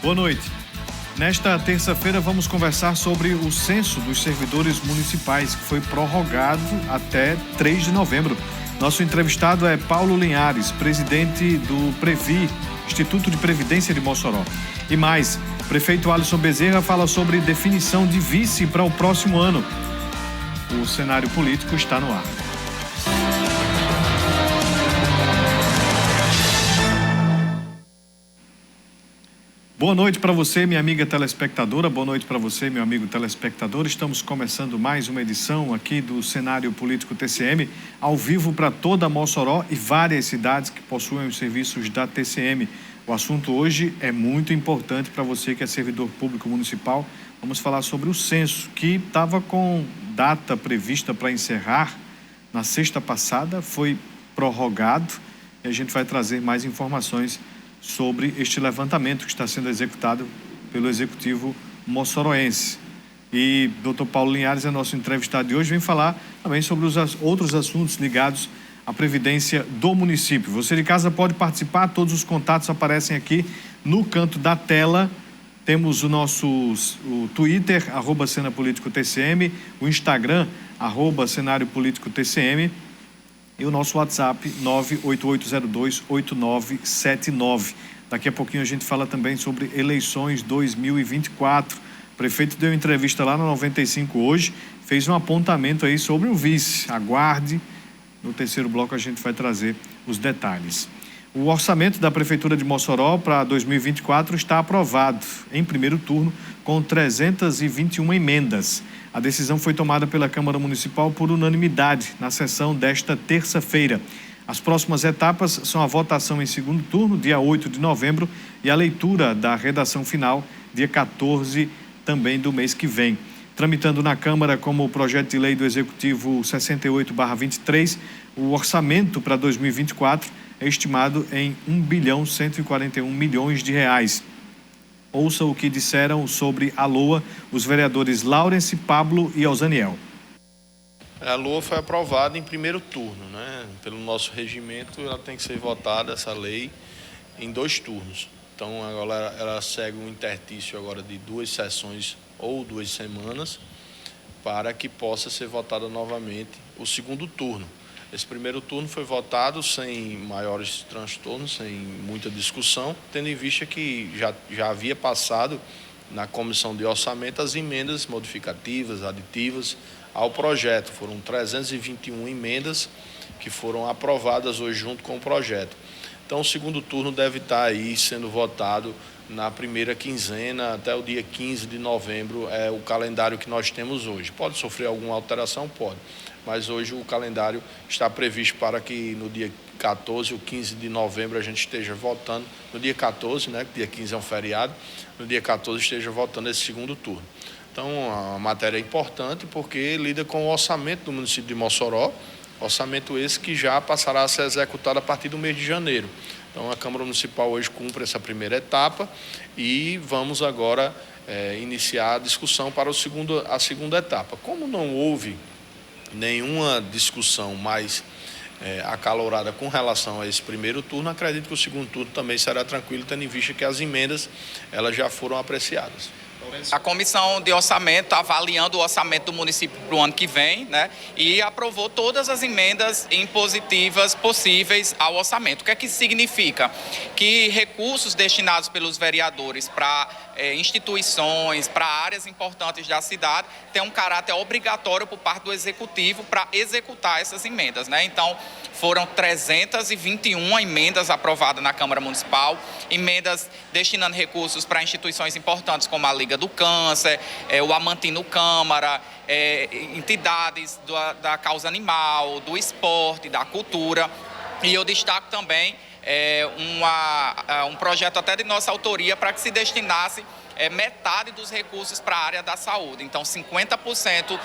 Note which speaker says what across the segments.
Speaker 1: Boa noite. Nesta terça-feira vamos conversar sobre o censo dos servidores municipais, que foi prorrogado até 3 de novembro. Nosso entrevistado é Paulo Linhares, presidente do Previ, Instituto de Previdência de Mossoró. E mais, prefeito Alisson Bezerra fala sobre definição de vice para o próximo ano. O cenário político está no ar. Boa noite para você, minha amiga telespectadora. Boa noite para você, meu amigo telespectador. Estamos começando mais uma edição aqui do Cenário Político TCM, ao vivo para toda Mossoró e várias cidades que possuem os serviços da TCM. O assunto hoje é muito importante para você que é servidor público municipal. Vamos falar sobre o censo, que estava com data prevista para encerrar na sexta passada, foi prorrogado, e a gente vai trazer mais informações sobre este levantamento que está sendo executado pelo Executivo moçoroense. E Dr. Paulo Linhares é nosso entrevistado de hoje, vem falar também sobre os outros assuntos ligados à Previdência do município. Você de casa pode participar, todos os contatos aparecem aqui no canto da tela. Temos o Twitter, @CenaPolíticoTCM, o Instagram, @CenárioPolíticoTCM, e o nosso WhatsApp 988028979. Daqui a pouquinho a gente fala também sobre eleições 2024. O prefeito deu entrevista lá na 95 hoje, fez um apontamento aí sobre o vice. Aguarde, no terceiro bloco a gente vai trazer os detalhes. O orçamento da Prefeitura de Mossoró para 2024 está aprovado em primeiro turno com 321 emendas. A decisão foi tomada pela Câmara Municipal por unanimidade na sessão desta terça-feira. As próximas etapas são a votação em segundo turno, dia 8 de novembro, e a leitura da redação final, dia 14 também do mês que vem. Tramitando na Câmara como o projeto de lei do Executivo 68/23, o orçamento para 2024 é estimado em R$1.141 bilhões. Ouça o que disseram sobre a LOA os vereadores Laurence, Pablo e Alzaniel.
Speaker 2: A LOA foi aprovada em primeiro turno, né? Pelo nosso regimento, ela tem que ser votada, essa lei, em 2 turnos. Então, agora ela segue um interstício agora de 2 sessões ou 2 semanas para que possa ser votada novamente o segundo turno. Esse primeiro turno foi votado sem maiores transtornos, sem muita discussão, tendo em vista que já havia passado na Comissão de Orçamento as emendas modificativas, aditivas ao projeto. Foram 321 emendas que foram aprovadas hoje junto com o projeto. Então, o segundo turno deve estar aí sendo votado na primeira quinzena, até o dia 15 de novembro, é o calendário que nós temos hoje. Pode sofrer alguma alteração? Pode. Mas hoje o calendário está previsto para que no dia 14 ou 15 de novembro a gente esteja votando, no dia 14, né, dia 15 é um feriado, no dia 14 esteja votando esse segundo turno. Então, a matéria é importante porque lida com o orçamento do município de Mossoró, orçamento esse que já passará a ser executado a partir do mês de janeiro. Então, a Câmara Municipal hoje cumpre essa primeira etapa e vamos agora iniciar a discussão para a segunda etapa. Como não houve nenhuma discussão mais acalorada com relação a esse primeiro turno, acredito que o segundo turno também será tranquilo, tendo em vista que as emendas elas já foram apreciadas.
Speaker 3: A Comissão de Orçamento está avaliando o orçamento do município para o ano que vem, né? E aprovou todas as emendas impositivas possíveis ao orçamento. O que é que isso significa? Que recursos destinados pelos vereadores para instituições, para áreas importantes da cidade, têm um caráter obrigatório por parte do Executivo para executar essas emendas, né? Então, foram 321 emendas aprovadas na Câmara Municipal, emendas destinando recursos para instituições importantes como a Liga do Câncer, o Amantino Câmara, entidades da causa animal, do esporte, da cultura. E eu destaco também um projeto até de nossa autoria para que se destinasse metade dos recursos para a área da saúde. Então, 50%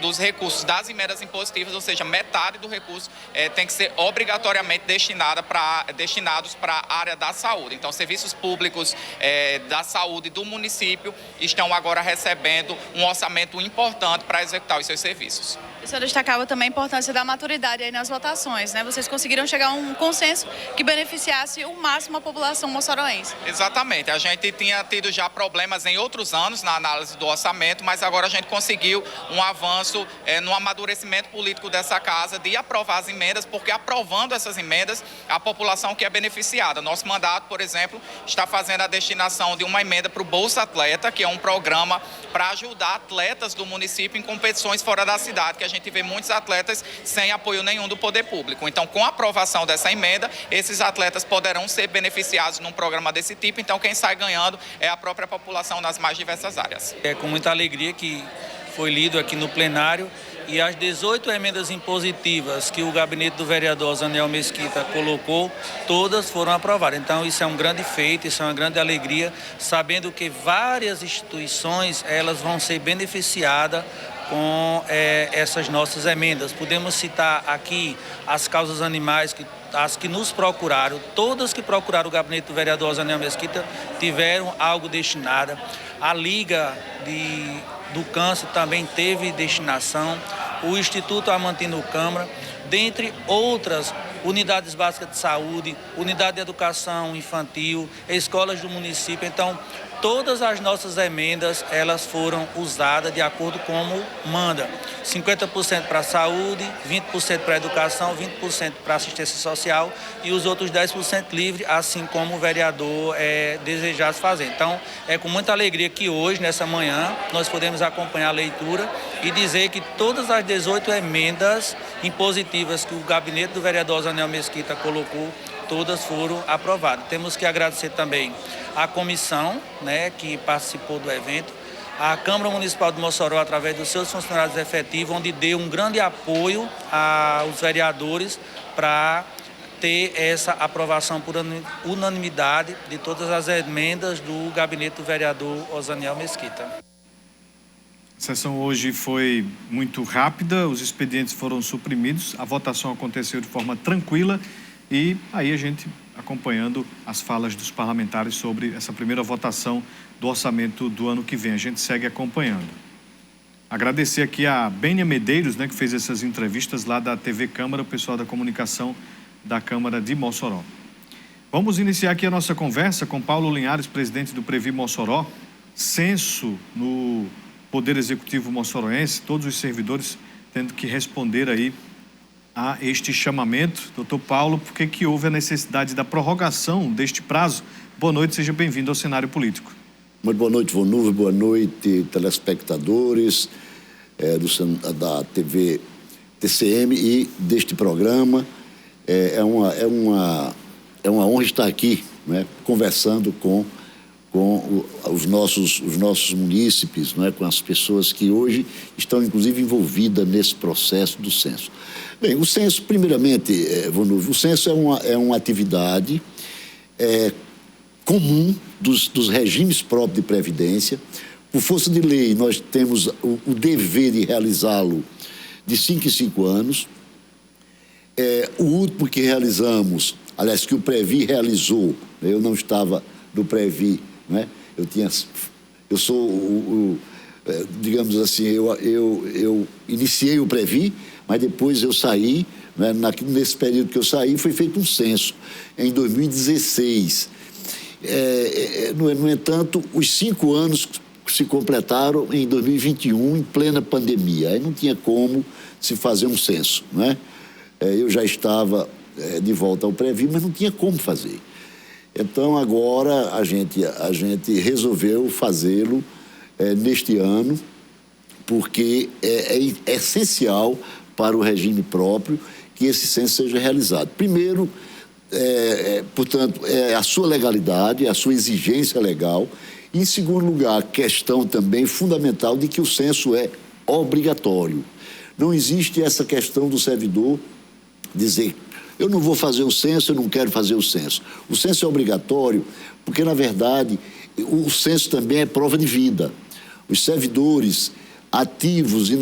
Speaker 3: dos recursos das emendas impositivas, ou seja, metade do recurso tem que ser obrigatoriamente destinados para a área da saúde. Então, serviços públicos da saúde do município estão agora recebendo um orçamento importante para executar os seus serviços.
Speaker 4: O senhor destacava também a importância da maturidade aí nas votações, né? Vocês conseguiram chegar a um consenso que beneficiasse o máximo a população moçoroense.
Speaker 3: Exatamente. A gente tinha tido já problemas em outros anos na análise do orçamento, mas agora a gente conseguiu um avanço no amadurecimento político dessa casa de aprovar as emendas, porque aprovando essas emendas, a população que é beneficiada. Nosso mandato, por exemplo, está fazendo a destinação de uma emenda para o Bolsa Atleta, que é um programa para ajudar atletas do município em competições fora da cidade, que a gente vê muitos atletas sem apoio nenhum do poder público. Então, com a aprovação dessa emenda, esses atletas poderão ser beneficiados num programa desse tipo. Então, quem sai ganhando é a própria população nas mais diversas áreas.
Speaker 5: É com muita alegria que foi lido aqui no plenário e as 18 emendas impositivas que o gabinete do vereador Osaniel Mesquita colocou, todas foram aprovadas. Então, isso é um grande feito, isso é uma grande alegria, sabendo que várias instituições elas vão ser beneficiadas com essas nossas emendas. Podemos citar aqui as causas animais, as que nos procuraram, todas que procuraram o gabinete do vereador Osaniel Mesquita tiveram algo destinado. A Liga do Câncer também teve destinação, o Instituto Amantino Câmara, dentre outras unidades básicas de saúde, unidade de educação infantil, escolas do município. Então, todas as nossas emendas, elas foram usadas de acordo como manda. 50% para a saúde, 20% para a educação, 20% para a assistência social e os outros 10% livre, assim como o vereador desejasse fazer. Então, é com muita alegria que hoje, nessa manhã, nós podemos acompanhar a leitura e dizer que todas as 18 emendas impositivas que o gabinete do vereador Osaniel Mesquita colocou, todas foram aprovadas. Temos que agradecer também à comissão, que participou do evento, a Câmara Municipal de Mossoró, através dos seus funcionários efetivos, onde deu um grande apoio aos vereadores para ter essa aprovação por unanimidade de todas as emendas do gabinete do vereador Osaniel Mesquita.
Speaker 1: A sessão hoje foi muito rápida, os expedientes foram suprimidos, a votação aconteceu de forma tranquila e aí a gente acompanhando as falas dos parlamentares sobre essa primeira votação do orçamento do ano que vem. A gente segue acompanhando. Agradecer aqui a Bênia Medeiros, que fez essas entrevistas lá da TV Câmara, o pessoal da comunicação da Câmara de Mossoró. Vamos iniciar aqui a nossa conversa com Paulo Linhares, presidente do Previ Mossoró. Censo no Poder Executivo moçoroense, todos os servidores tendo que responder aí a este chamamento. Doutor Paulo, por que houve a necessidade da prorrogação deste prazo? Boa noite, seja bem-vindo ao cenário político.
Speaker 6: Muito boa noite, Vonúvio, boa noite, telespectadores da TV TCM e deste programa. É uma honra estar aqui, conversando com os nossos munícipes, com as pessoas que hoje estão, inclusive, envolvidas nesse processo do censo. Bem, o censo, primeiramente, Vonúvio, o censo é uma atividade comum dos regimes próprios de previdência. Por força de lei, nós temos o dever de realizá-lo de 5 em 5 anos. O último que realizamos, aliás, que o Previ realizou, eu não estava no Previ, eu sou digamos assim, eu iniciei o Previ, mas depois eu saí, nesse período que eu saí, foi feito um censo em 2016. No entanto, os 5 anos se completaram em 2021, em plena pandemia. Aí não tinha como se fazer um censo, Eu já estava de volta ao Previ, mas não tinha como fazer. Então, agora, a gente resolveu fazê-lo neste ano, porque é essencial para o regime próprio que esse censo seja realizado. Primeiro, portanto, a sua legalidade, a sua exigência legal. E, em segundo lugar, a questão também fundamental de que o censo é obrigatório. Não existe essa questão do servidor dizer: eu não vou fazer o censo, eu não quero fazer o censo. O censo é obrigatório porque, na verdade, o censo também é prova de vida. Os servidores ativos e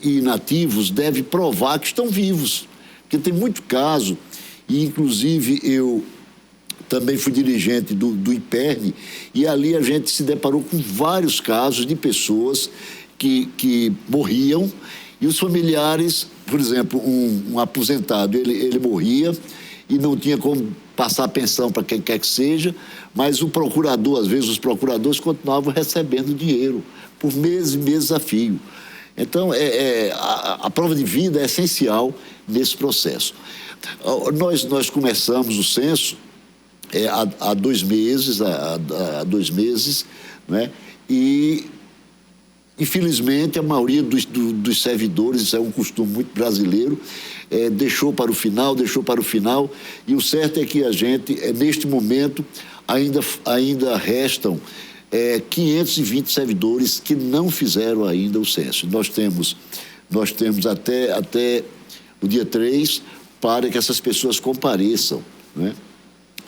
Speaker 6: inativos devem provar que estão vivos, porque tem muito caso, e inclusive eu também fui dirigente do IPERN, e ali a gente se deparou com vários casos de pessoas que morriam, e os familiares, por exemplo, um aposentado, ele morria e não tinha como passar a pensão para quem quer que seja, mas o procurador, às vezes os procuradores continuavam recebendo dinheiro por meses e meses a fio. Então, a prova de vida é essencial nesse processo. Nós começamos o censo há 2 meses, há 2 meses, né? E, infelizmente, a maioria dos servidores, isso é um costume muito brasileiro, deixou para o final, e o certo é que a gente, neste momento, ainda restam 520 servidores que não fizeram ainda o censo. Nós temos até o dia 3 para que essas pessoas compareçam, né?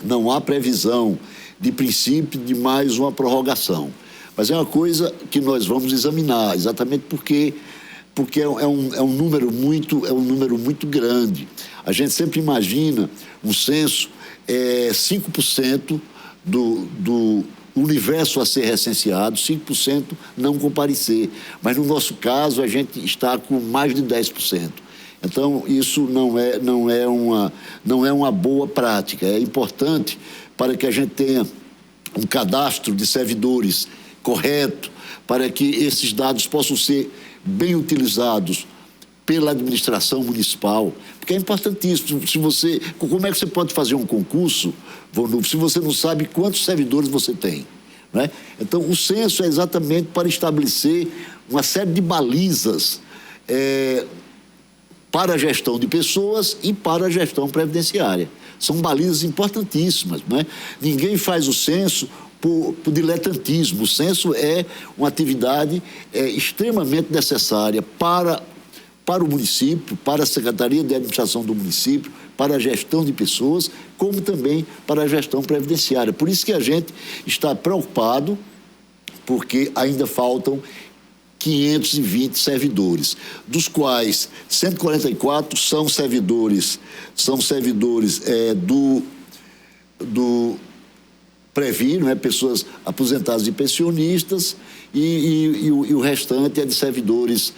Speaker 6: Não há previsão, de princípio, de mais uma prorrogação. Mas é uma coisa que nós vamos examinar, exatamente porque é um número muito grande. A gente sempre imagina um censo 5% do universo a ser recenseado, 5% não comparecer. Mas no nosso caso a gente está com mais de 10%. Então isso não é uma boa prática. É importante para que a gente tenha um cadastro de servidores correto, para que esses dados possam ser bem utilizados pela administração municipal, porque é importantíssimo. Como é que você pode fazer um concurso, Volnúvio, se você não sabe quantos servidores você tem, né? Então, o censo é exatamente para estabelecer uma série de balizas para a gestão de pessoas e para a gestão previdenciária. São balizas importantíssimas, né? Ninguém faz o censo por diletantismo. O censo é uma atividade extremamente necessária para o município, para a Secretaria de Administração do município, para a gestão de pessoas, como também para a gestão previdenciária. Por isso que a gente está preocupado, porque ainda faltam 520 servidores, dos quais 144 são servidores do Previ, não é? Pessoas aposentadas e pensionistas, e o restante é de servidores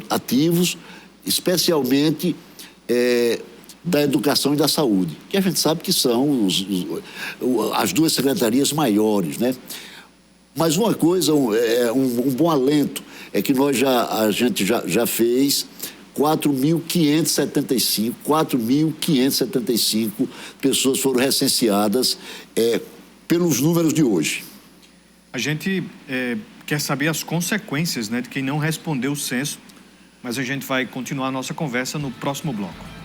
Speaker 6: ativos, especialmente da educação e da saúde, que a gente sabe que são as 2 secretarias maiores, né? Mas uma coisa, um bom alento, é que a gente já fez 4.575 pessoas foram recenseadas pelos números de hoje.
Speaker 1: A gente quer saber as consequências, né, de quem não respondeu o censo, mas a gente vai continuar a nossa conversa no próximo bloco.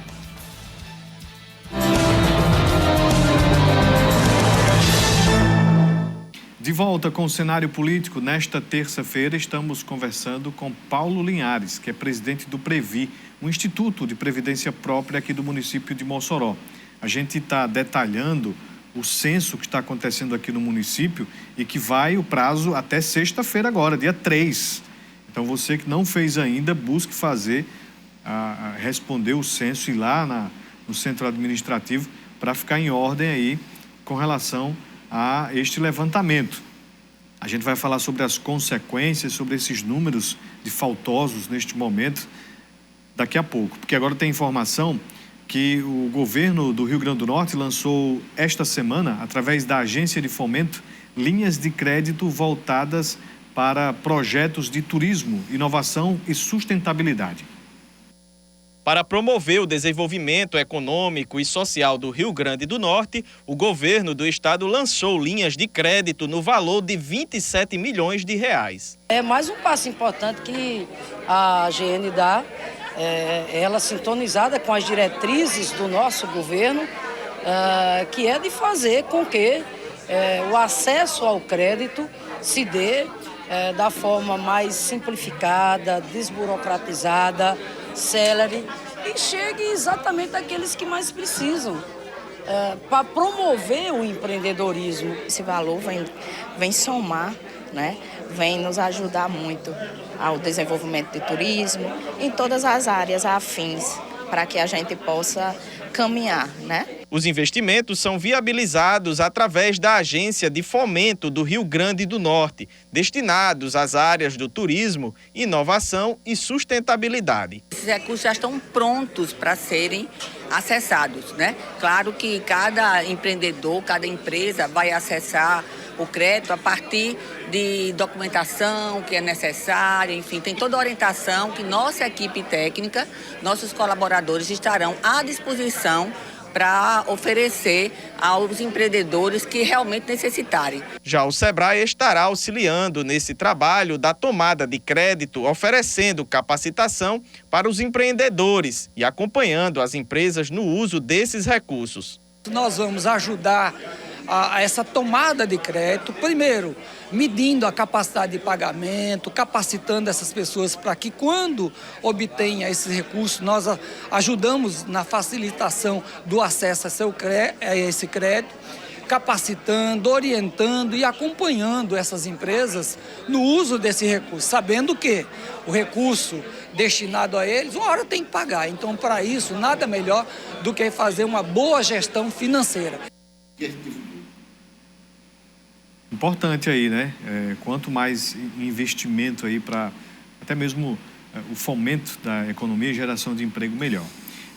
Speaker 1: De volta com o cenário político, nesta terça-feira estamos conversando com Paulo Linhares, que é presidente do Previ, um instituto de previdência própria aqui do município de Mossoró. A gente está detalhando o censo que está acontecendo aqui no município e que vai o prazo até sexta-feira agora, dia 3. Então você que não fez ainda, busque fazer, responder o censo e ir lá no centro administrativo para ficar em ordem aí com relação a este levantamento. A gente vai falar sobre as consequências, sobre esses números de faltosos neste momento, daqui a pouco, porque agora tem informação que o governo do Rio Grande do Norte lançou esta semana, através da Agência de Fomento, linhas de crédito voltadas para projetos de turismo, inovação e sustentabilidade.
Speaker 7: Para promover o desenvolvimento econômico e social do Rio Grande do Norte, o governo do estado lançou linhas de crédito no valor de 27 milhões de reais.
Speaker 8: É mais um passo importante que a AGN dá, ela sintonizada com as diretrizes do nosso governo, que é de fazer com que o acesso ao crédito se dê da forma mais simplificada, desburocratizada, célere, e chegue exatamente àqueles que mais precisam. para promover o empreendedorismo.
Speaker 9: Esse valor vem somar, né? Vem nos ajudar muito ao desenvolvimento de turismo em todas as áreas afins, para que a gente possa caminhar, né?
Speaker 7: Os investimentos são viabilizados através da Agência de Fomento do Rio Grande do Norte, destinados às áreas do turismo, inovação e sustentabilidade.
Speaker 10: Esses recursos já estão prontos para serem acessados, né? Claro que cada empreendedor, cada empresa vai acessar o crédito a partir de documentação que é necessária, enfim, tem toda a orientação que nossa equipe técnica, nossos colaboradores estarão à disposição para oferecer aos empreendedores que realmente necessitarem.
Speaker 7: Já o Sebrae estará auxiliando nesse trabalho da tomada de crédito, oferecendo capacitação para os empreendedores e acompanhando as empresas no uso desses recursos.
Speaker 11: Nós vamos ajudar a essa tomada de crédito, primeiro, medindo a capacidade de pagamento, capacitando essas pessoas para que, quando obtenha esses recursos, nós ajudamos na facilitação do acesso a esse crédito, capacitando, orientando e acompanhando essas empresas no uso desse recurso, sabendo que o recurso destinado a eles, uma hora tem que pagar. Então, para isso, nada melhor do que fazer uma boa gestão financeira.
Speaker 1: Importante aí, né? Quanto mais investimento aí para até mesmo o fomento da economia e geração de emprego, melhor.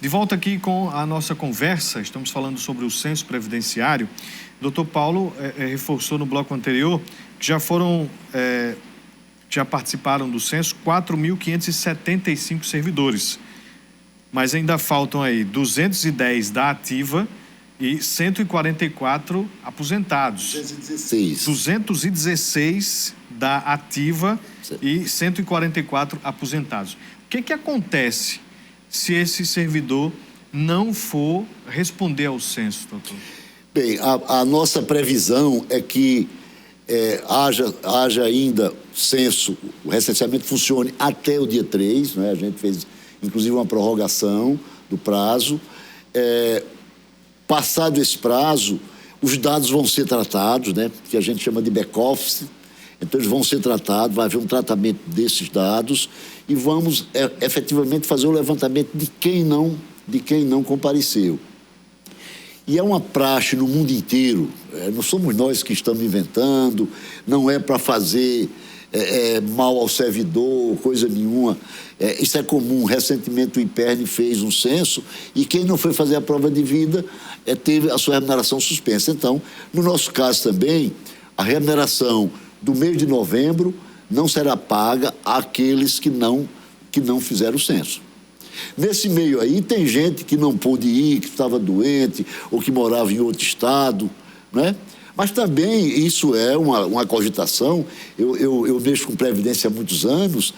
Speaker 1: De volta aqui com a nossa conversa, estamos falando sobre o censo previdenciário. O doutor Paulo reforçou no bloco anterior que já participaram do censo 4.575 servidores, mas ainda faltam aí 210 da ativa e 144 aposentados. 216 da ativa e 144 aposentados. O que acontece se esse servidor não for responder ao censo, doutor?
Speaker 6: Bem, a nossa previsão é que haja ainda censo, o recenseamento funcione até o dia 3, né? A gente fez, inclusive, uma prorrogação do prazo. Passado esse prazo, os dados vão ser tratados, né? Que a gente chama de back-office. Então, eles vão ser tratados, vai haver um tratamento desses dados e vamos efetivamente fazer o levantamento de quem não compareceu. E é uma praxe no mundo inteiro, não somos nós que estamos inventando, não é para fazer mal ao servidor, coisa nenhuma. Isso é comum. Recentemente o IPERN fez um censo e quem não foi fazer a prova de vida teve a sua remuneração suspensa. Então, no nosso caso também, a remuneração do mês de novembro não será paga àqueles que não fizeram o censo. Nesse meio aí, tem gente que não pôde ir, que estava doente ou que morava em outro estado, né? Mas também isso é uma cogitação. Eu mexo com previdência há muitos anos.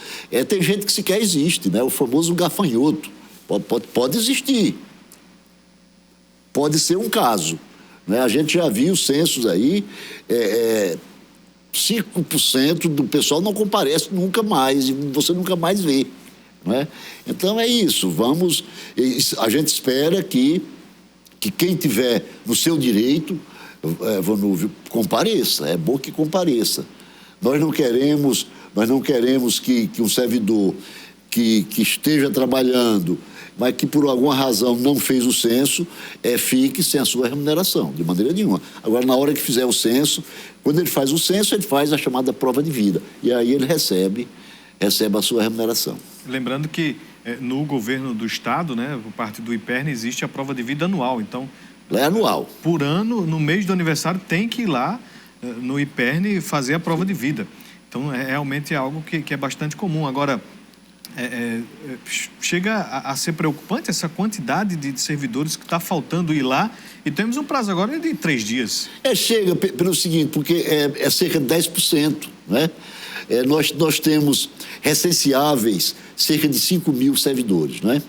Speaker 6: Tem gente que sequer existe, né? O famoso gafanhoto. Pode existir. Pode ser um caso, né? A gente já viu censos aí, 5% do pessoal não comparece nunca mais, e você nunca mais vê, né? Então é isso, a gente espera que quem tiver no seu direito, Vanúvio, compareça, é bom que compareça. Nós não queremos que um servidor que esteja trabalhando, mas que por alguma razão não fez o censo, fique sem a sua remuneração, de maneira nenhuma. Agora, na hora que fizer o censo, quando ele faz o censo, ele faz a chamada prova de vida, e aí ele recebe a sua remuneração.
Speaker 1: Lembrando que no governo do estado, né, por parte do IPERN, existe a prova de vida anual, então...
Speaker 6: É anual.
Speaker 1: Por ano, no mês do aniversário, tem que ir lá no IPERN fazer a prova de vida. Então, realmente é algo que é bastante comum. Agora, chega a ser preocupante essa quantidade de servidores que está faltando ir lá, e temos um prazo agora de 3 dias.
Speaker 6: Chega pelo seguinte, porque é cerca de 10%, né? Nós temos recenseáveis cerca de 5.000 servidores, né?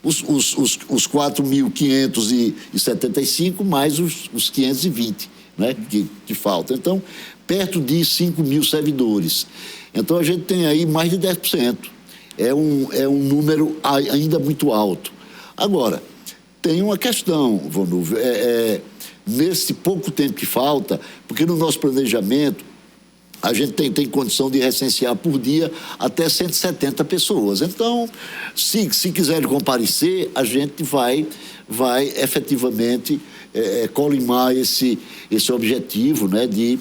Speaker 6: Os 4.575 mais os 520, né? que faltam. Então, perto de 5.000 servidores. Então, a gente tem aí mais de 10%. É um número ainda muito alto. Agora, tem uma questão, Vonúvio, nesse pouco tempo que falta, porque no nosso planejamento a gente tem condição de recensear por dia até 170 pessoas. Então, se quiserem comparecer, a gente vai efetivamente colimar esse objetivo, né, de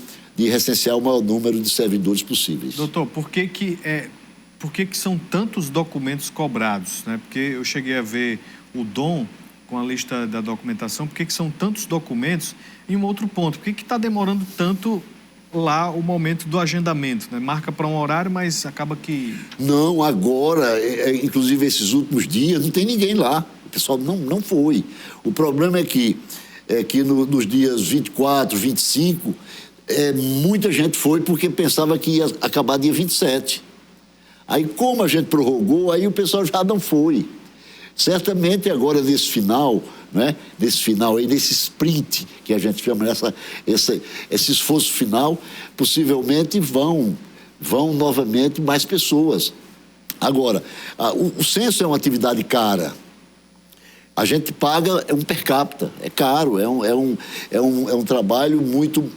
Speaker 6: recensear o maior número de servidores possíveis.
Speaker 1: Doutor, por que são tantos documentos cobrados, né? Porque eu cheguei a ver o DOM com a lista da documentação, por que são tantos documentos? E um outro ponto, por que está demorando tanto lá o momento do agendamento, né? Marca para um horário, mas acaba que... Não,
Speaker 6: agora, inclusive esses últimos dias, não tem ninguém lá. O pessoal não foi. O problema é que nos dias 24, 25, muita gente foi porque pensava que ia acabar dia 27. Aí, como a gente prorrogou, aí o pessoal já não foi. Certamente agora nesse final, né? Nesse final aí, nesse sprint que a gente chama, esse esforço final, possivelmente vão novamente mais pessoas. Agora, o censo é uma atividade cara. A gente paga um per capita, é caro, é um trabalho muito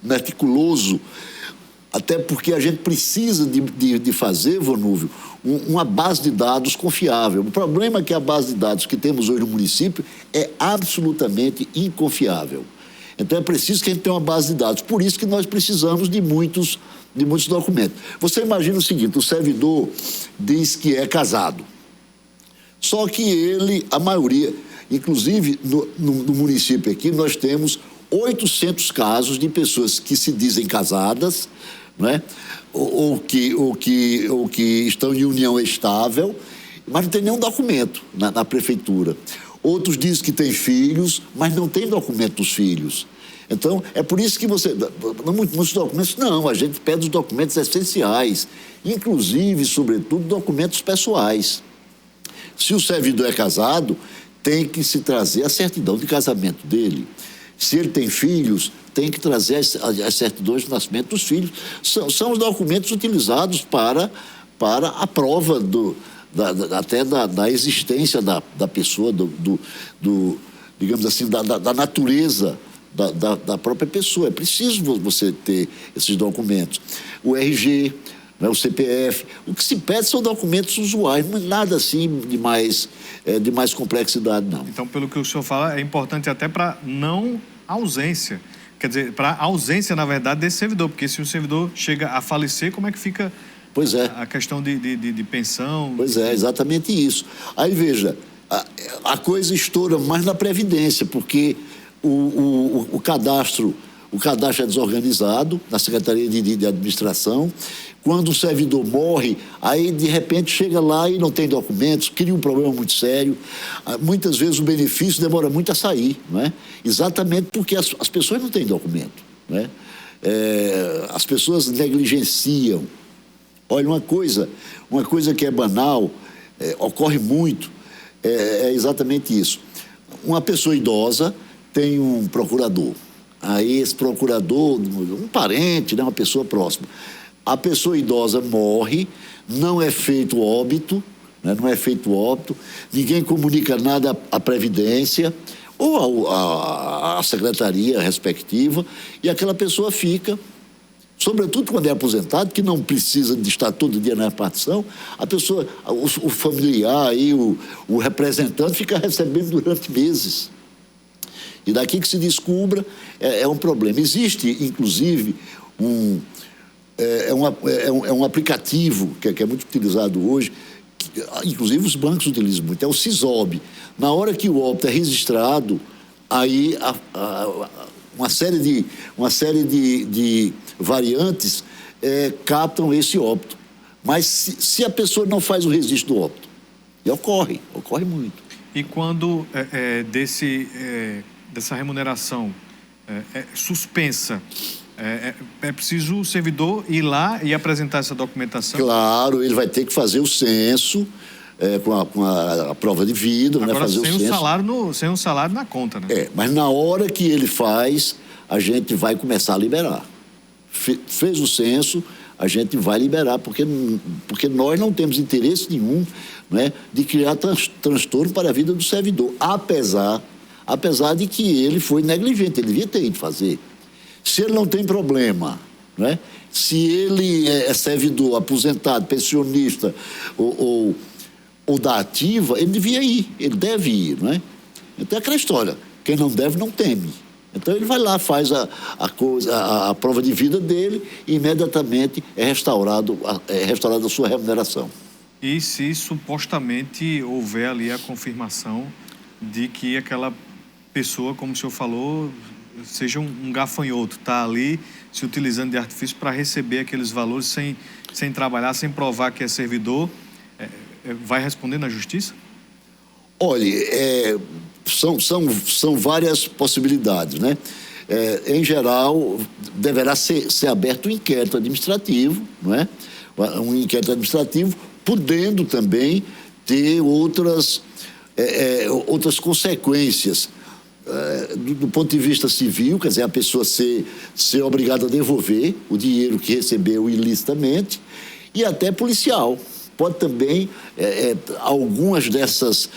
Speaker 6: meticuloso. Até porque a gente precisa de fazer, Vonúvio, uma base de dados confiável. O problema é que a base de dados que temos hoje no município é absolutamente inconfiável. Então é preciso que a gente tenha uma base de dados. Por isso que nós precisamos de muitos documentos. Você imagina o seguinte, o servidor diz que é casado. Só que ele, a maioria, inclusive no município aqui, nós temos 800 casos de pessoas que se dizem casadas, né? ou que estão em união estável, mas não tem nenhum documento na prefeitura. Outros dizem que têm filhos, mas não tem documento dos filhos. Então, é por isso que muitos documentos, não, a gente pede os documentos essenciais, inclusive, sobretudo, documentos pessoais. Se o servidor é casado, tem que se trazer a certidão de casamento dele. Se ele tem filhos, tem que trazer as certidões de nascimento dos filhos. São os documentos utilizados para a prova até da existência da pessoa, digamos assim, da natureza da própria pessoa. É preciso você ter esses documentos. O RG, né, o CPF. O que se pede são documentos usuais, não é nada assim de mais complexidade, não.
Speaker 1: Então, pelo que o senhor fala, é importante até para não ausência. Quer dizer, para ausência, na verdade, desse servidor, porque se o servidor chega a falecer, como é que fica a questão de pensão?
Speaker 6: Pois é, exatamente isso. Aí, veja, a coisa estoura mais na Previdência, porque o cadastro é desorganizado na Secretaria de Administração. Quando o servidor morre, aí de repente chega lá e não tem documentos, cria um problema muito sério. Muitas vezes o benefício demora muito a sair, não é? Exatamente porque as pessoas não têm documento, não é? As pessoas negligenciam. Olha, uma coisa que é banal, ocorre muito, é exatamente isso. Uma pessoa idosa tem um procurador. Aí esse procurador, um parente, né, uma pessoa próxima. A pessoa idosa morre, não é feito óbito, né, ninguém comunica nada à Previdência ou à secretaria respectiva, e aquela pessoa fica, sobretudo quando é aposentado, que não precisa de estar todo dia na repartição, a pessoa, o familiar, aí, o representante fica recebendo durante meses. E daqui que se descubra, é um problema. Existe, inclusive, um aplicativo que é muito utilizado hoje, que, inclusive os bancos utilizam muito, é o Sisob. Na hora que o óbito é registrado, aí uma série de variantes captam esse óbito. Mas se a pessoa não faz o registro do óbito, e ocorre muito.
Speaker 1: E quando dessa remuneração suspensa, é preciso o servidor ir lá e apresentar essa documentação?
Speaker 6: Claro, ele vai ter que fazer o censo com a prova de vida.
Speaker 1: Agora,
Speaker 6: né, fazer
Speaker 1: sem o salário na conta, né?
Speaker 6: Mas na hora que ele faz, a gente vai começar a liberar. Fez o censo, a gente vai liberar, porque nós não temos interesse nenhum, né, de criar transtorno para a vida do servidor, apesar de que ele foi negligente, ele devia ter ido fazer. Se ele não tem problema, né, se ele é servidor, aposentado, pensionista ou da ativa, ele devia ir, ele deve ir, não é? Então é aquela história, quem não deve não teme. Então ele vai lá, faz a prova de vida dele e imediatamente é restaurada a sua remuneração.
Speaker 1: E se supostamente houver ali a confirmação de que aquela pessoa, como o senhor falou, seja um gafanhoto, está ali se utilizando de artifício para receber aqueles valores sem trabalhar, sem provar que é servidor, vai responder na justiça?
Speaker 6: Olha, são várias possibilidades, né? Em geral, deverá ser aberto um inquérito administrativo, não é? Um inquérito administrativo, podendo também ter outras consequências. Do ponto de vista civil, quer dizer, a pessoa ser obrigada a devolver o dinheiro que recebeu ilicitamente, e até policial. Pode também, algumas dessas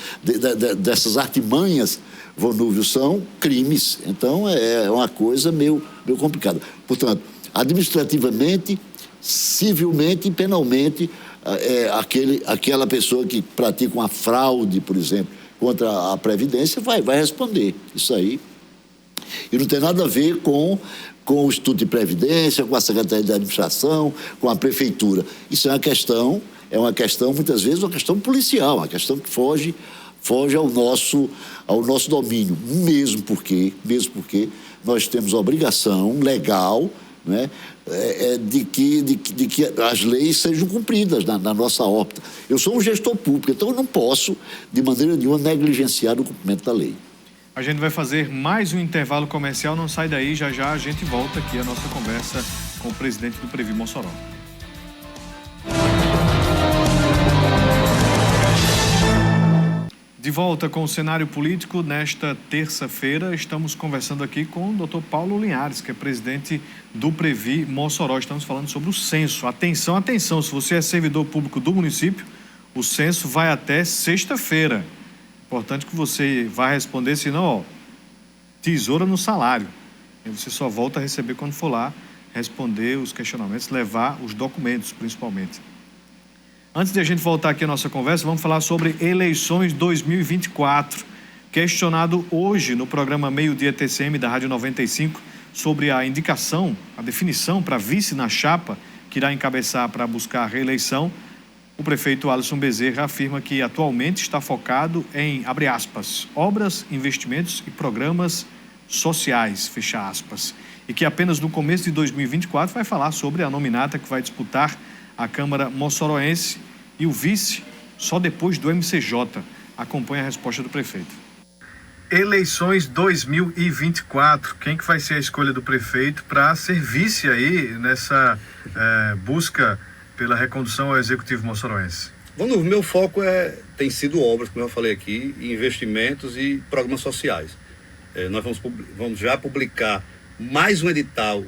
Speaker 6: artimanhas, Vonúvio, são crimes. Então, é uma coisa meio complicada. Portanto, administrativamente, civilmente e penalmente, aquela pessoa que pratica uma fraude, por exemplo, contra a Previdência, vai responder. Isso aí. E não tem nada a ver com o Instituto de Previdência, com a Secretaria de Administração, com a Prefeitura. Isso é uma questão, muitas vezes, uma questão policial, uma questão que foge ao nosso domínio, mesmo porque nós temos a obrigação legal, né, de que as leis sejam cumpridas na nossa órbita. Eu sou um gestor público, então eu não posso, de maneira nenhuma, negligenciar o cumprimento da lei.
Speaker 1: A gente vai fazer mais um intervalo comercial, não sai daí, já a gente volta aqui a nossa conversa com o presidente do Previ Mossoró. De volta com o cenário político, nesta terça-feira, estamos conversando aqui com o Dr. Paulo Linhares, que é presidente do Previ Mossoró. Estamos falando sobre o censo. Atenção, se você é servidor público do município, o censo vai até sexta-feira. Importante que você vá responder, senão, tesoura no salário. E você só volta a receber quando for lá responder os questionamentos, levar os documentos, principalmente. Antes de a gente voltar aqui à nossa conversa, vamos falar sobre eleições 2024. Questionado hoje no programa Meio Dia TCM da Rádio 95 sobre a definição para vice na chapa que irá encabeçar para buscar a reeleição, o prefeito Alisson Bezerra afirma que atualmente está focado em, abre aspas, obras, investimentos e programas sociais, fecha aspas, e que apenas no começo de 2024 vai falar sobre a nominata que vai disputar a Câmara Mossoroense e o vice só depois do MCJ. Acompanhe a resposta do prefeito. Eleições 2024, quem que vai ser a escolha do prefeito para ser vice aí nessa busca pela recondução ao Executivo Mossoroense?
Speaker 12: Bom, meu foco tem sido obras, como eu falei aqui, investimentos e programas sociais. Nós vamos já publicar mais um edital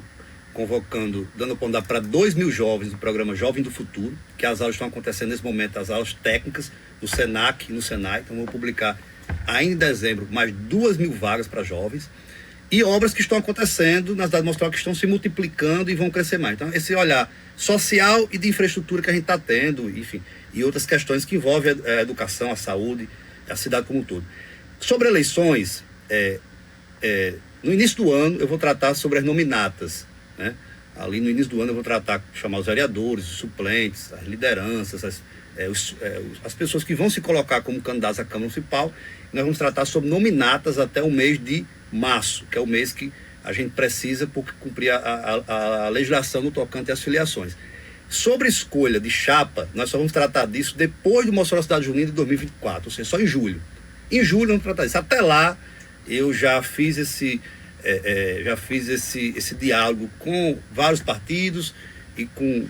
Speaker 12: dando oportunidade para 2.000 jovens do programa Jovem do Futuro, que as aulas estão acontecendo nesse momento, as aulas técnicas do SENAC e no SENAI. Então, vamos publicar ainda em dezembro mais 2.000 vagas para jovens. E obras que estão acontecendo na cidade de Mossoró, que estão se multiplicando e vão crescer mais. Então, esse olhar social e de infraestrutura que a gente está tendo, enfim, e outras questões que envolvem a educação, a saúde, a cidade como um todo. Sobre eleições, no início do ano eu vou tratar sobre as nominatas, né? Ali no início do ano eu vou chamar os vereadores, os suplentes, as lideranças, as pessoas que vão se colocar como candidatos à Câmara Municipal. Nós vamos tratar sobre nominatas até o mês de março, que é o mês que a gente precisa por cumprir a legislação no tocante às filiações. Sobre escolha de chapa, nós só vamos tratar disso depois do Mossoró Cidade Junina de 2024, ou seja, só em julho. Em julho vamos tratar disso. Até lá, eu já fiz esse diálogo com vários partidos e com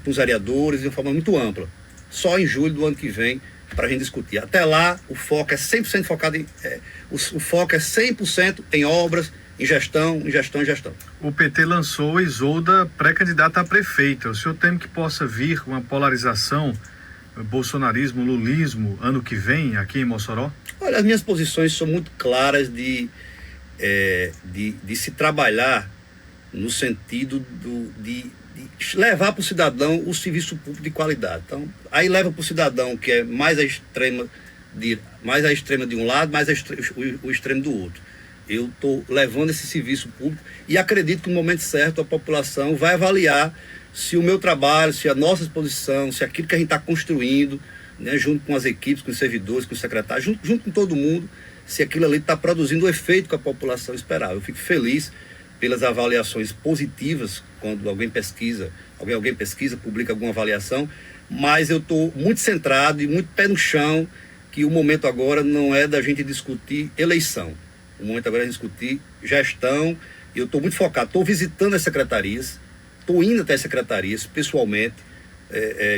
Speaker 12: os vereadores de uma forma muito ampla. Só em julho do ano que vem, para a gente discutir. Até lá, o foco é 100% focado o foco é 100% em obras, em gestão.
Speaker 1: O PT lançou Isolda pré-candidata a prefeita. O senhor teme que possa vir uma polarização, bolsonarismo, lulismo, ano que vem, aqui em Mossoró?
Speaker 12: Olha, as minhas posições são muito claras de se trabalhar no sentido de levar para o cidadão o serviço público de qualidade. Então, aí leva para o cidadão que é mais a extrema de um lado, mais o extremo do outro. Eu estou levando esse serviço público e acredito que no momento certo a população vai avaliar se o meu trabalho, se a nossa exposição, se aquilo que a gente está construindo, né, junto com as equipes, com os servidores, com os secretários, junto com todo mundo, se aquilo ali está produzindo o efeito que a população esperava. Eu fico feliz pelas avaliações positivas, quando alguém pesquisa, publica alguma avaliação, mas eu estou muito centrado e muito pé no chão, que o momento agora não é da gente discutir eleição. O momento agora é discutir gestão, e eu estou muito focado. Estou visitando as secretarias, estou indo até as secretarias pessoalmente.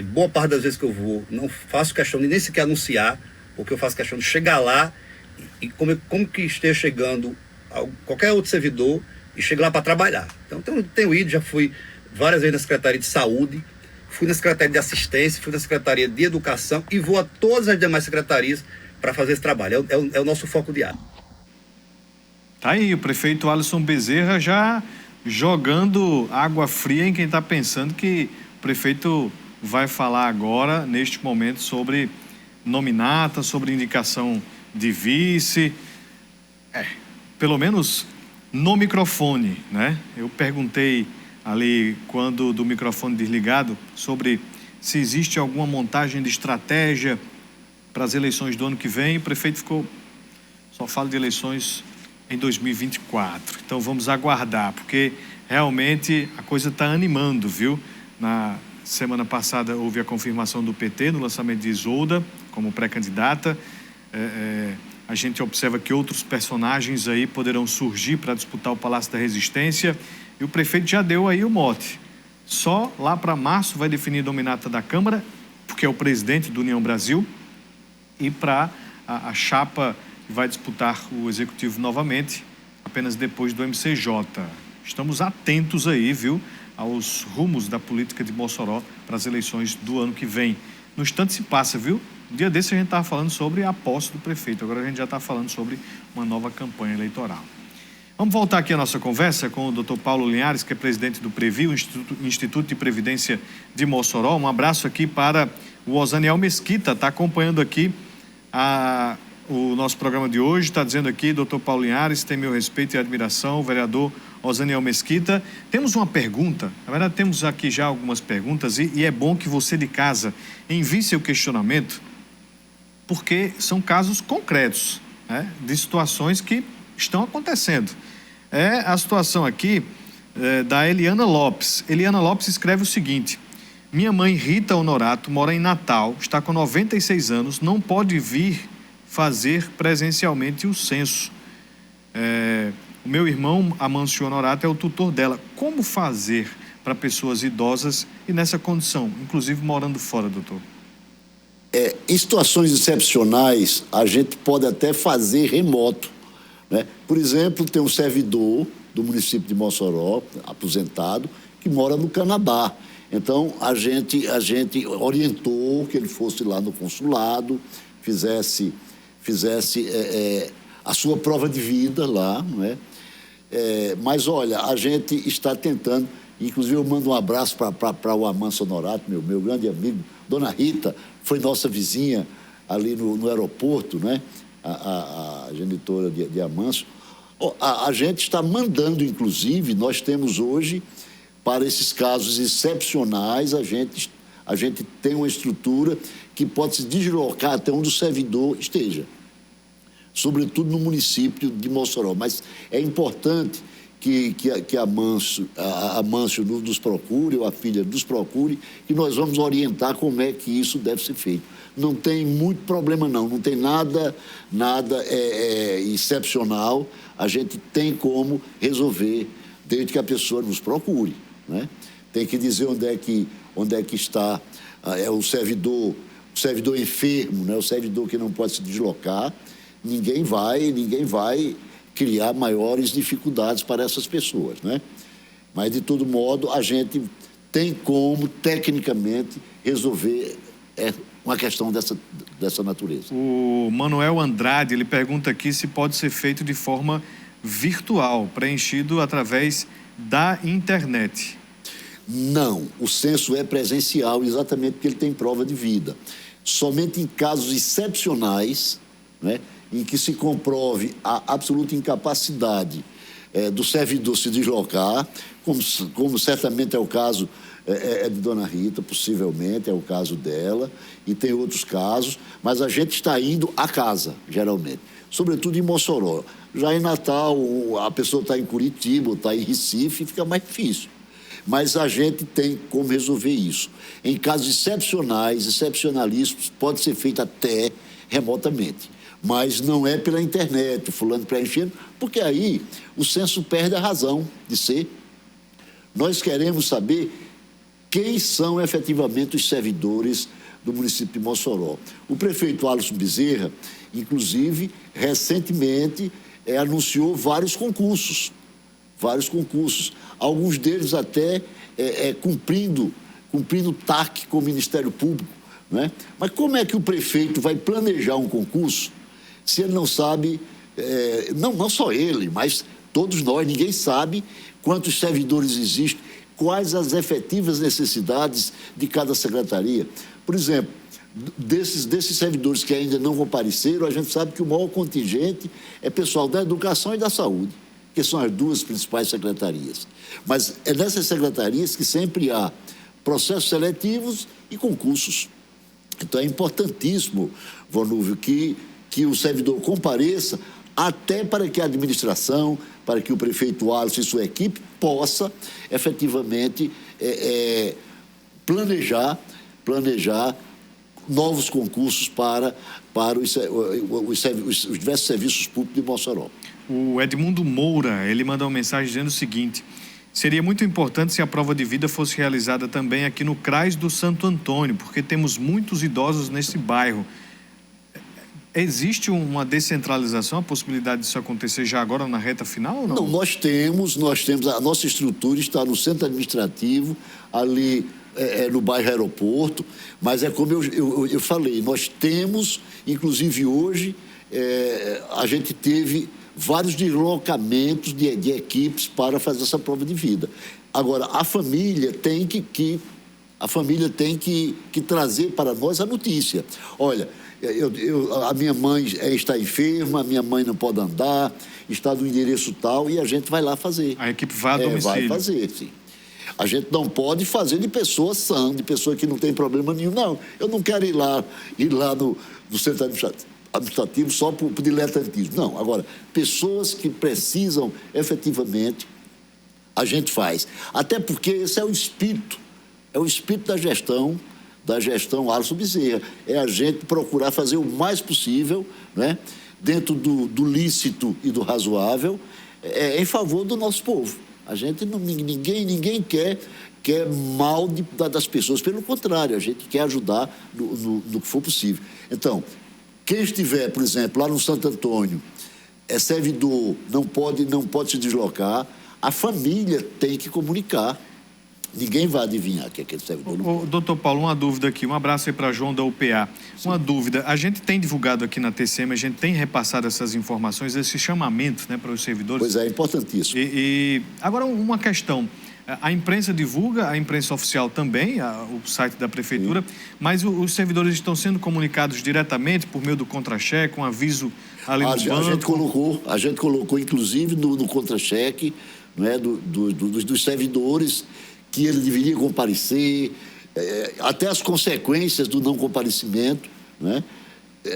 Speaker 12: Boa parte das vezes que eu vou, não faço questão de nem sequer anunciar, porque eu faço questão de chegar lá e como que esteja chegando qualquer outro servidor e chegar lá para trabalhar. Então tenho ido, já fui várias vezes na Secretaria de Saúde, fui na Secretaria de Assistência, fui na Secretaria de Educação e vou a todas as demais secretarias para fazer esse trabalho. É o nosso foco diário.
Speaker 1: Tá aí, o prefeito Alisson Bezerra já jogando água fria em quem está pensando que o prefeito vai falar agora, neste momento, sobre nominata, sobre indicação de vice. Pelo menos no microfone, né? Eu perguntei ali, quando do microfone desligado, sobre se existe alguma montagem de estratégia para as eleições do ano que vem. O prefeito só fala de eleições em 2024. Então vamos aguardar, porque realmente a coisa está animando, viu? Na semana passada houve a confirmação do PT no lançamento de Isolda como pré-candidata. A gente observa que outros personagens aí poderão surgir para disputar o Palácio da Resistência, e o prefeito já deu aí o mote. Só lá para março vai definir a nominata da Câmara, porque é o presidente do União Brasil, e para a chapa que vai disputar o Executivo novamente, apenas depois do MCJ. Estamos atentos aí, viu, aos rumos da política de Mossoró para as eleições do ano que vem. No instante se passa, viu? Um dia desse a gente estava falando sobre a posse do prefeito, agora a gente já está falando sobre uma nova campanha eleitoral. Vamos voltar aqui a nossa conversa com o Dr. Paulo Linhares, que é presidente do Previ, o Instituto de Previdência de Mossoró. Um abraço aqui para o Osaniel Mesquita, está acompanhando aqui o nosso programa de hoje, está dizendo aqui, Dr. Paulo Linhares, tem meu respeito e admiração, o vereador Osaniel Mesquita. Temos uma pergunta, na verdade temos aqui já algumas perguntas, e é bom que você de casa envie seu questionamento, porque são casos concretos, né, de situações que estão acontecendo. A situação aqui da Eliana Lopes. Eliana Lopes escreve o seguinte: minha mãe Rita Honorato mora em Natal, está com 96 anos, não pode vir fazer presencialmente o censo. O meu irmão Amâncio Honorato é o tutor dela. Como fazer para pessoas idosas e nessa condição, inclusive morando fora, doutor?
Speaker 6: Em situações excepcionais, a gente pode até fazer remoto, né? Por exemplo, tem um servidor do município de Mossoró, aposentado, que mora no Canadá. Então, a gente orientou que ele fosse lá no consulado, fizesse a sua prova de vida lá, não é? Mas, olha, a gente está tentando, inclusive eu mando um abraço para o Amâncio Honorato, meu grande amigo. Dona Rita foi nossa vizinha ali no aeroporto, né? A genitora de Amâncio. A gente está mandando, inclusive, nós temos hoje, para esses casos excepcionais, a gente tem uma estrutura que pode se deslocar até onde o servidor esteja, sobretudo no município de Mossoró. Mas é importante que a Amâncio nos procure, ou a filha nos procure, e nós vamos orientar como é que isso deve ser feito. Não tem muito problema, não tem nada excepcional, a gente tem como resolver, desde que a pessoa nos procure, né? Tem que dizer onde é que está o servidor enfermo, né? O servidor que não pode se deslocar. Ninguém vai criar maiores dificuldades para essas pessoas, né? Mas, de todo modo, a gente tem como, tecnicamente, resolver uma questão dessa natureza.
Speaker 1: O Manuel Andrade, ele pergunta aqui se pode ser feito de forma virtual, preenchido através da internet.
Speaker 6: Não, o censo é presencial, exatamente porque ele tem prova de vida. Somente em casos excepcionais, né, em que se comprove a absoluta incapacidade do servidor se deslocar, como certamente é o caso de Dona Rita, possivelmente é o caso dela, e tem outros casos, mas a gente está indo à casa, geralmente, sobretudo em Mossoró. Já em Natal, a pessoa está em Curitiba, está em Recife, fica mais difícil. Mas a gente tem como resolver isso. Em casos excepcionais, excepcionalíssimos, pode ser feito até remotamente. Mas não é pela internet, o fulano preenchendo, porque aí o censo perde a razão de ser. Nós queremos saber quem são efetivamente os servidores do município de Mossoró. O prefeito Alisson Bezerra, inclusive, recentemente anunciou vários concursos. Alguns deles até cumprindo TAC com o Ministério Público, né? Mas como é que o prefeito vai planejar um concurso se ele não sabe, não só ele, mas todos nós, ninguém sabe quantos servidores existem, quais as efetivas necessidades de cada secretaria. Por exemplo, desses servidores que ainda não compareceram, a gente sabe que o maior contingente é pessoal da educação e da saúde, que são as duas principais secretarias. Mas é nessas secretarias que sempre há processos seletivos e concursos. Então é importantíssimo, Vonúvio, que o servidor compareça, até para que a administração, para que o prefeito Alisson e sua equipe possa efetivamente planejar novos concursos para os diversos serviços públicos de Mossoró.
Speaker 1: O Edmundo Moura, ele mandou uma mensagem dizendo o seguinte: seria muito importante se a prova de vida fosse realizada também aqui no CRAS do Santo Antônio, porque temos muitos idosos nesse bairro. Existe uma descentralização, a possibilidade disso acontecer já agora na reta final ou não?
Speaker 6: Não, nós temos, a nossa estrutura está no centro administrativo, ali no bairro Aeroporto, mas é como eu falei, nós temos, inclusive hoje, a gente teve vários deslocamentos de equipes para fazer essa prova de vida. Agora, a família tem que trazer para nós a notícia. Olha, a minha mãe está enferma, a minha mãe não pode andar, está no endereço tal, e a gente vai lá fazer.
Speaker 1: A equipe vai a domicílio.
Speaker 6: Vai fazer, sim. A gente não pode fazer de pessoa sã, de pessoa que não tem problema nenhum. Não, eu não quero ir lá no centro administrativo só por diletantismo. Não, agora, pessoas que precisam efetivamente, a gente faz. Até porque esse é o espírito da gestão Alisson Bezerra. É a gente procurar fazer o mais possível, né, dentro do lícito e do razoável, em favor do nosso povo. A gente ninguém quer mal das pessoas, pelo contrário, a gente quer ajudar no que for possível. Então, quem estiver, por exemplo, lá no Santo Antônio, servidor, não pode se deslocar, a família tem que comunicar. Ninguém vai adivinhar que aquele servidor não pode.
Speaker 1: Doutor Paulo, uma dúvida aqui, um abraço aí para João da UPA. Sim. Uma dúvida, a gente tem divulgado aqui na TCM, a gente tem repassado essas informações, esse chamamento, né, para os servidores.
Speaker 6: Pois é, importantíssimo.
Speaker 1: E agora uma questão, a imprensa divulga, a imprensa oficial também, o site da prefeitura, mas os servidores estão sendo comunicados diretamente por meio do contra-cheque, um aviso ali no banco?
Speaker 6: A gente colocou inclusive no contra-cheque, né, dos servidores, que ele deveria comparecer, até as consequências do não comparecimento, né?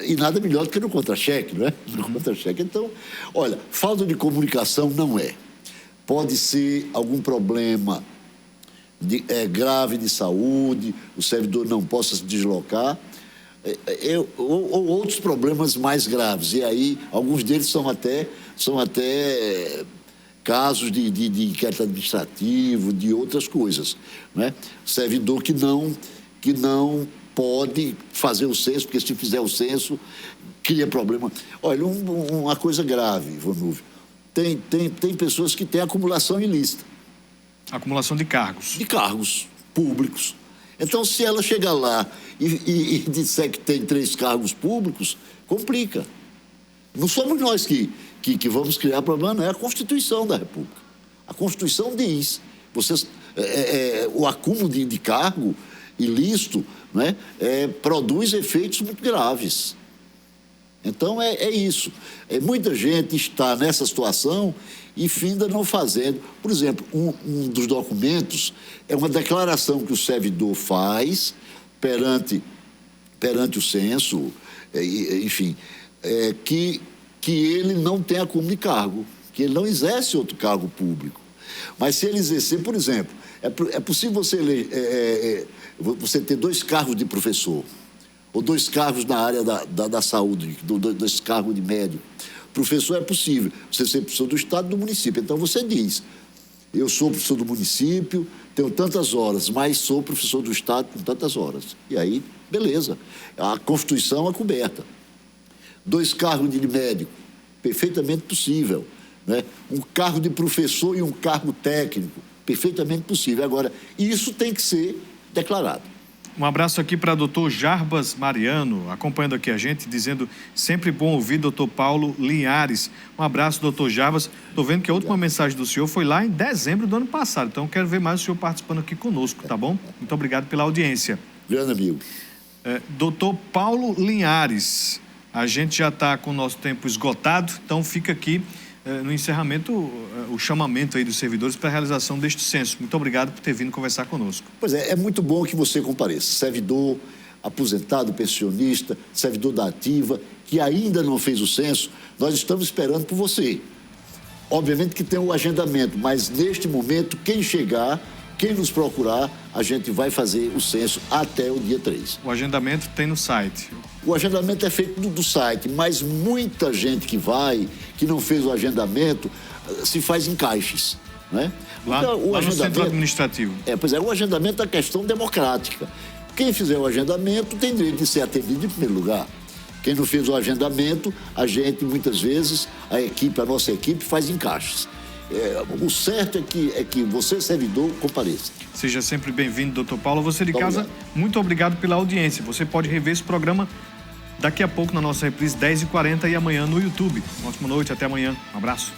Speaker 6: E nada melhor do que no contra-cheque, não é? No contra-cheque. Então, olha, falta de comunicação não é. Pode ser algum problema grave de saúde, o servidor não possa se deslocar, ou outros problemas mais graves. E aí, alguns deles são até casos de inquérito administrativo, de outras coisas, né? Servidor que não pode fazer o censo, porque se fizer o censo, cria problema. Olha, uma coisa grave, Vonúvio, tem pessoas que têm acumulação ilícita.
Speaker 1: Acumulação de cargos.
Speaker 6: De cargos públicos. Então, se ela chegar lá e disser que tem 3 cargos públicos, complica. Não somos nós que vamos criar problema, não é a Constituição da República. A Constituição diz, o acúmulo de cargo ilícito, né, produz efeitos muito graves. Então, é isso. Muita gente está nessa situação e finda não fazendo. Por exemplo, um dos documentos é uma declaração que o servidor faz perante o censo, enfim, que ele não tem acúmulo de cargo, que ele não exerce outro cargo público. Mas se ele exercer, por exemplo, é possível você ter 2 cargos de professor, ou 2 cargos na área da saúde, 2 cargos de médico. Professor é possível, você ser professor do estado e do município. Então você diz, eu sou professor do município, tenho tantas horas, mas sou professor do estado com tantas horas. E aí, beleza, a Constituição é coberta. 2 cargos de médico, perfeitamente possível, né? Um cargo de professor e um cargo técnico, perfeitamente possível. Agora, isso tem que ser declarado.
Speaker 1: Um abraço aqui para doutor Jarbas Mariano, acompanhando aqui a gente, dizendo sempre bom ouvir doutor Paulo Linhares. Um abraço, doutor Jarbas. Estou vendo que a última mensagem do senhor foi lá em dezembro do ano passado, então quero ver mais o senhor participando aqui conosco, tá bom? Muito obrigado pela audiência.
Speaker 6: Grande amigo.
Speaker 1: Doutor Paulo Linhares, a gente já está com o nosso tempo esgotado, então fica aqui no encerramento o chamamento aí dos servidores para a realização deste censo. Muito obrigado por ter vindo conversar conosco.
Speaker 6: Pois é muito bom que você compareça. Servidor, aposentado, pensionista, servidor da ativa, que ainda não fez o censo, nós estamos esperando por você. Obviamente que tem o agendamento, mas neste momento, quem chegar, quem nos procurar, a gente vai fazer o censo até o dia 3.
Speaker 1: O agendamento tem no site.
Speaker 6: O agendamento é feito do site, mas muita gente que não fez o agendamento, se faz em caixas, né?
Speaker 1: Lá no centro administrativo.
Speaker 6: O agendamento é questão democrática. Quem fizer o agendamento tem direito de ser atendido em primeiro lugar. Quem não fez o agendamento, a gente, muitas vezes, a nossa equipe faz em caixas. O certo é que você, servidor, compareça.
Speaker 1: Seja sempre bem-vindo, doutor Paulo. Você de casa, muito obrigado pela audiência. Você pode rever esse programa daqui a pouco na nossa reprise 10h40 e amanhã no YouTube. Uma ótima noite, até amanhã. Um abraço.